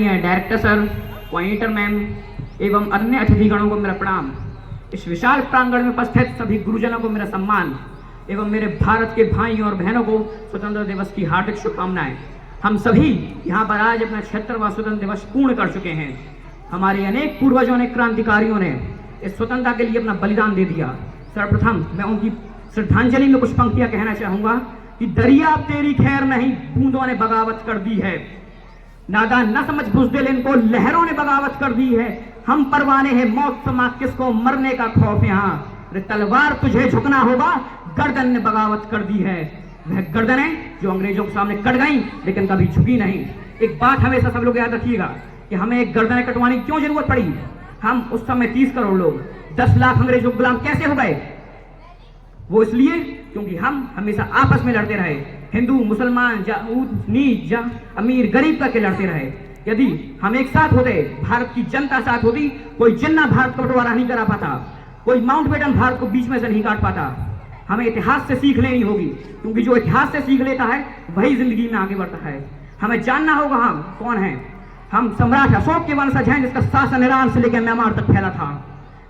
Director sir, coordinator ma'am एवं अन्य अतिथिगणों को मेरा प्रणाम। इस विशाल प्रांगण में उपस्थित सभी गुरुजनों को मेरा सम्मान एवं मेरे भारत के भाइयों और बहनों को स्वतंत्रता दिवस की हार्दिक शुभकामनाएं। हम सभी यहाँ पर आज अपना 76वां स्वतंत्रता दिवस पूर्ण कर चुके हैं। हमारे अनेक पूर्वजों ने, क्रांतिकारियों ने इस स्वतंत्रता के लिए अपना बलिदान दे दिया। सर्वप्रथम मैं उनकी श्रद्धांजलि में कुछ पंक्तियां कहना चाहूंगा कि दरिया तेरी खैर नहीं, बूंदों ने बगावत कर दी है। नादान न समझ बुज़दिल, इनको लहरों ने बगावत कर दी है। हम परवाने हैं मौत समा, किसको मरने का खौफ यहाँ। रे तलवार तुझे झुकना होगा, गर्दन ने बगावत कर दी है। वह गर्दनें जो अंग्रेजों के सामने कट गई लेकिन कभी झुकी नहीं। एक बात हमेशा सब लोग याद रखिएगा कि हमें एक गर्दनें कटवाने की क्यों जरूरत पड़ी। हम उस समय 30 करोड़ लोग, 10 लाख अंग्रेजों के गुलाम कैसे हो गए? वो इसलिए क्योंकि हम हमेशा आपस में लड़ते रहे। हिंदू मुसलमान, ऊंच नीच, अमीर गरीब करके लड़ते रहे। यदि हम एक साथ होते, भारत की जनता साथ होती, कोई जिन्ना भारत का बंटवारा नहीं करा पाता, कोई माउंटबेटन भारत को बीच में से नहीं काट पाता। हमें इतिहास से सीख लेनी होगी, क्योंकि जो इतिहास से सीख लेता है वही जिंदगी में आगे बढ़ता है। हमें जानना होगा हम कौन हैं। हम सम्राट अशोक के वंशज हैं, जिसका शासन ईरान से लेकर म्यांमार तक फैला था,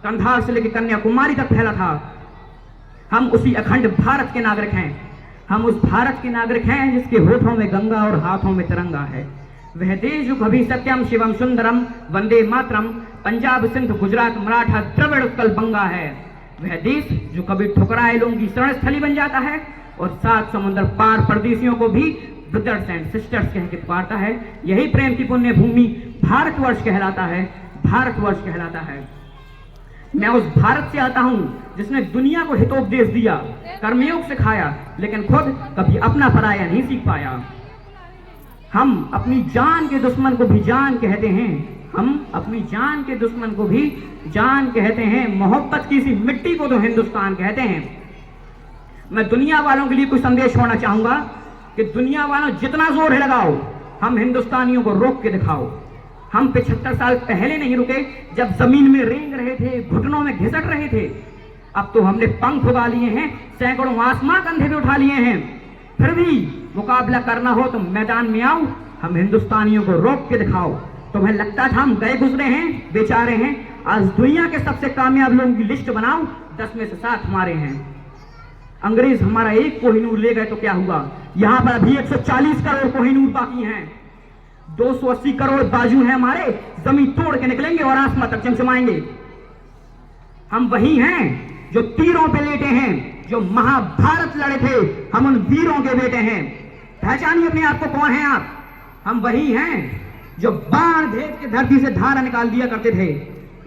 कंधार से लेकर कन्याकुमारी तक फैला था। हम उसी अखंड भारत के नागरिक हैं। हम उस भारत के नागरिक हैं जिसके होठों में गंगा और हाथों में तिरंगा है। वह देश जो कभी सत्यम शिवम सुंदरम वंदे मातरम, पंजाब सिंध गुजरात मराठा द्रविड़ उत्कल बंगा है। वह देश जो कभी ठुकराए लोगों की शरण स्थली बन जाता है और 7 समुद्र पार परदेशियों को भी ब्रदर्स एंड सिस्टर्स कह के पुकारता है। यही प्रेम की पुण्य भूमि भारतवर्ष कहलाता है, भारतवर्ष कहलाता है। मैं उस भारत से आता हूं जिसने दुनिया को हितोपदेश दिया, कर्मयोग सिखाया, लेकिन खुद कभी अपना पराया नहीं सीख पाया। हम अपनी जान के दुश्मन को भी जान कहते हैं। हम अपनी जान के दुश्मन को भी जान कहते हैं। मोहब्बत की सी मिट्टी को तो हिंदुस्तान कहते हैं। मैं दुनिया वालों के लिए कुछ संदेश छोड़ना चाहूंगा कि दुनिया वालों जितना जोर है लगाओ, हम हिंदुस्तानियों को रोक के दिखाओ। हम 75 साल पहले नहीं रुके, जब जमीन में रेंग रहे थे, घुटनों में घिसट रहे थे। अब तो हमने पंख उगा लिए हैं, सैकड़ों आसमां कंधे पे उठा लिए हैं। फिर भी मुकाबला करना हो तो मैदान में आओ, हम हिंदुस्तानियों को रोक के दिखाओ। तुम्हें लगता था हम गए गुजरे हैं, बेचारे हैं। आज दुनिया के सबसे कामयाब लोगों की लिस्ट बनाओ, 10 में से 7 हमारे हैं। अंग्रेज हमारा एक कोहिनूर ले गए तो क्या हुआ? यहाँ पर अभी 140 करोड़ कोहिनूर बाकी हैं। 280 करोड़ बाजू हैं हमारे, जमीन तोड़ के निकलेंगे और आसमां तक चमचमाएंगे। हम वही हैं जो तीरों पे लेटे हैं, जो महाभारत लड़े थे। हम उन वीरों के बेटे हैं। पहचानिए अपने आप को, कौन हैं आप? हम वही हैं जो बाण भेद के धरती से धारा निकाल दिया करते थे,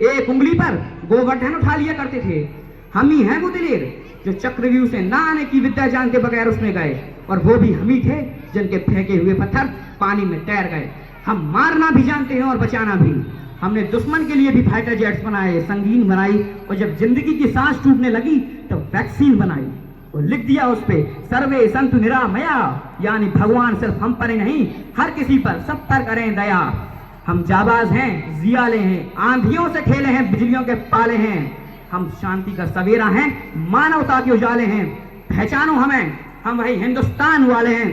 एक उंगली पर गोवर्धन उठा लिया करते थे। हम ही हैं वो दिलेर जो चक्रव्यूह से ना आने की विद्या जानते बगैर उसमें गए, और वो भी हम ही थे जिनके फेंके हुए पत्थर पानी में तैर गए। हम मारना भी जानते हैं और बचाना भी। हमने दुश्मन के लिए भी फाइटर जेट्स बनाए, संगीन बनाई, और जब जिंदगी की सांस टूटने लगी तो वैक्सीन बनाई और लिख दिया उस पे सर्वे संतु निरामया, यानी भगवान सिर्फ हम पर ही नहीं, हर किसी पर, सब पर करें दया। हम जाबाज हैं, जियाले हैं, आंधियों से खेले हैं, बिजलियों के पाले हैं। हम शांति का सवेरा हैं, मानवता के उजाले हैं। पहचानो हमें, हम वही हिंदुस्तान वाले हैं।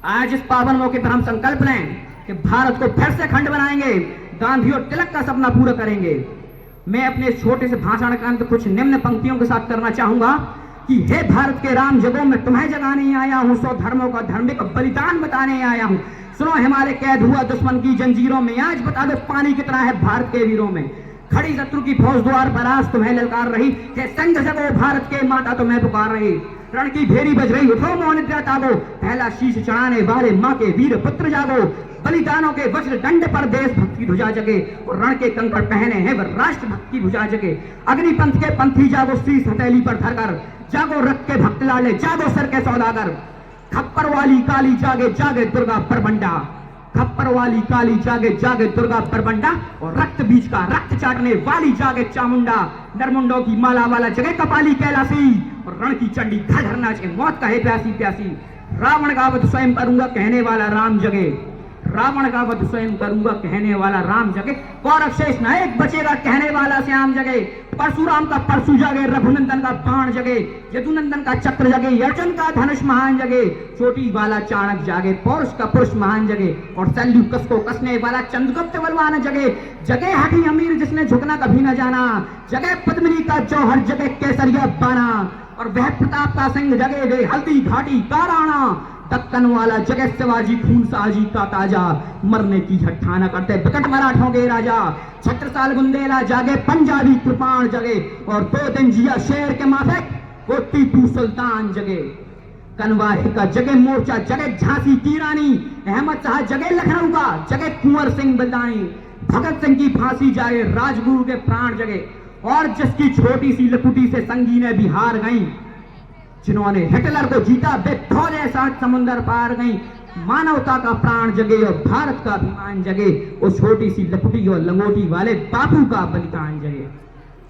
आज इस पावन मौके पर हम संकल्प लें कि भारत को फिर से खंड बनाएंगे, गांधी और तिलक का सपना पूरा करेंगे। मैं अपने छोटे से भाषण का अंत कुछ निम्न पंक्तियों के साथ करना चाहूंगा कि हे भारत के राम जगों में तुम्हें जगाने आया हूं, 100 धर्मों का धार्मिक बलिदान बताने आया हूं। सुनो हिमालय कैद हुआ दुश्मन की जंजीरों में, आज बता दो पानी कितना है भारत के वीरों में। खड़ी शत्रु की फौज द्वार पर आज तुम्हें ललकार रही, संग जगो भारत के माता तुम्हें पुकार रही। रण की भेरी बज रही, उठो मोहनिद्रा तागो, पहला शीश चढ़ाने वाले माँ के वीर पुत्र जागो। बलिदानों के वज्र दंड पर देशभक्त की ध्वजा जगे, और रण के कंकड़ पहने हैं वह राष्ट्र भक्त की भुजा जगे। अग्निपंथ के पंथी जागो, शीश हथेली पर धरकर, जागो रक्त के भक्त लाले, जागो सर के सौदागर। खप्पर वाली काली जागे, जागे दुर्गा परबंडा। खप्पर वाली काली जागे, जागे दुर्गा परबंडा, और रक्त बीज का रक्त चाटने वाली जागे चामुंडा। नरमुंडों की माला वाला जगे कपाली कैलासी, और रण की चंडी घर घर नाचे, मौत का है प्यासी प्यासी। रावण गावत स्वयं करूंगा कहने वाला राम जगे। रावण का वध स्वयं करूंगा कहने वाला राम जगे, कौरव शेष न एक बचेगा कहने वाला श्याम जगे, परशुराम का परशु जगे, रघुनंदन का बाण जगे, यदुनंदन का चक्र जगे, अर्जुन का धनुष महान जगे, चोटी वाला चाणक जागे, पौरुष का पुरुष महान जगे, और सैल्यूकस को कसने वाला चंद्रगुप्त बलवान जगे, जगे हठी अमीर जिसने झुकना कभी न जाना, जगे पद्मिनी का जौहर जगे केसरिया बाना, और वह प्रताप का सिंह जगे वे हल्दी घाटी का राणा, दक्कन वाला जगह शिवाजी खून साजी का ताजा, मरने की हट्ठा न करते विकट मराठों के राजा, छत्रसाल बुंदेला जागे पंजाबी कृपाण जगे, और 2 दिन जिया शेर के माथे वो टीपू सुल्तान जगे, कनवाही का जगे मोर्चा जगे झांसी की रानी, अहमद शाह जगे लखनऊ का जगे कुंवर सिंह बलदानी, भगत सिंह की फांसी जाए राजगुरु के प्राण जगे, और जिसकी छोटी सी लकुटी से संगीने भी हार गई, जिन्होंने हिटलर को जीता वे फौजें 60 समुंदर पार गई, मानवता का प्राण जगे और भारत का अभिमान जगे, उस छोटी सी लकुटी और लंगोटी वाले बापू का बलिदान जगे,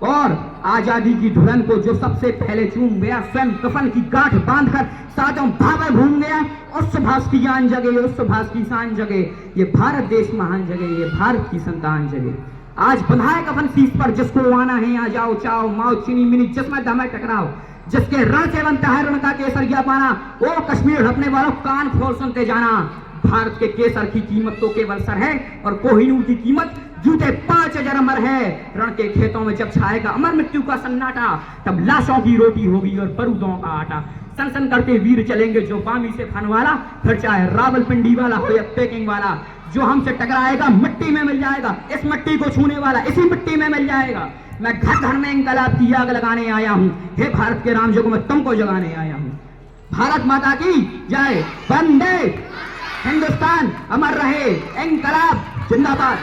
और आजादी की धुलन को जो सबसे पहले चूम गया, स्वयं कफन की गांठ बांधकर सातों भावे घूम गया, उस सुभाष की जान जगे, उस सुभाष की शान जगे, ये भारत देश महान जगे, ये भारत की संतान जगे। आज बंधाए कफन शीश पर जिसको आना है आ जाओ, चाओ माओ चीनी मिनी जिसमें दमे टकराओ, जिसके रण से बनता है रण का केसरिया पाना, ओ कश्मीर हटने वालों कान खोल सुनते जाना, भारत के केसर की कीमत तो केवल सर है, और कोहिनूर की कीमत जूते 5000 अमर है, रण के खेतों में जब छाएगा अमर मृत्यु का सन्नाटा, तब लाशों की रोटी होगी और बरूदों का आटा, सन सन करते वीर चलेंगे जो बामी से फन वाला, फिर चाहे रावलपिंडी वाला हो या पेकिंग वाला, जो हमसे टकराएगा मिट्टी में मिल जाएगा, इस मिट्टी को छूने वाला इसी मिट्टी में मिल जाएगा। मैं घर घर में इंकलाब की आग लगाने आया हूँ, हे भारत के राम जो मैं तुमको जगाने आया हूँ। भारत माता की जय, वंदे हिंदुस्तान अमर रहे, इंकलाब जिंदाबाद।